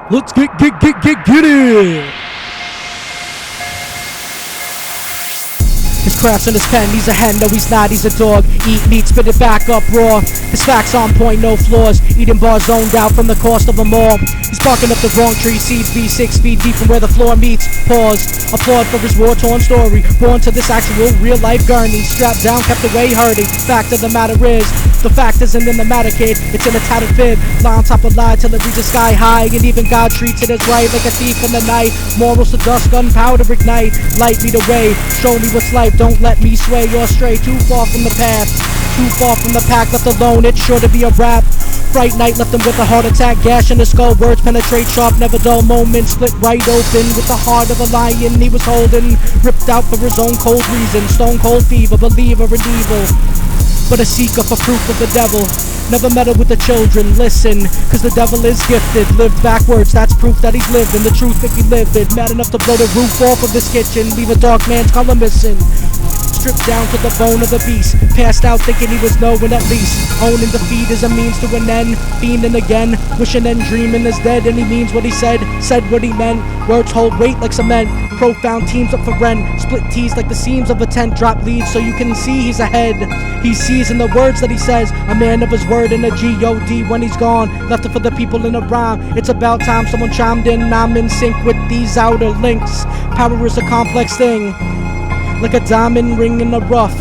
Let's get it. His craft's in his pen, he's a hen, no he's not, he's a dog. Eat meat, spit it back up raw. His facts on point, no flaws. Eating bars zoned out from the cost of them all. He's barking up the wrong tree, seeds be 6 feet deep from where the floor meets. Pause, applaud for his war-torn story. Born to this actual real-life gurney. Strapped down, kept away hurting. Fact of the matter is, the fact isn't in the matter, kid. It's in a tattered fib. Lie on top of lie till it reaches sky high. And even God treats it as right, like a thief in the night. Morals to dust, gunpowder ignite. Light me the way, show me what's life. Don't let me sway or stray too far from the path. Too far from the pack, left alone, it's sure to be a wrap. Fright night left him with a heart attack, gash in the skull. Words penetrate sharp, never dull moments. Split right open with the heart of a lion he was holding. Ripped out for his own cold reason. Stone cold fever, believer in evil, but a seeker for proof of the devil. Never meddle with the children, listen, cause the devil is gifted. Lived backwards, that's proof that he's living. The truth if he lived it. Mad enough to blow the roof off of this kitchen. Leave a dark man's color missing. Stripped down to the bone of the beast. Passed out thinking he was knowing at least. Owning defeat is a means to an end. Fiending again, wishing and dreaming is dead. And he means what he said what he meant. Words hold weight like cement. Profound teams up for rent. Split tees like the seams of a tent. Drop leads so you can see he's ahead. He sees in the words that he says. A man of his word and a G.O.D. when he's gone. Left it for the people in a rhyme. It's about time someone chimed in. I'm in sync with these outer links. Power is a complex thing, like a diamond ring in the rough.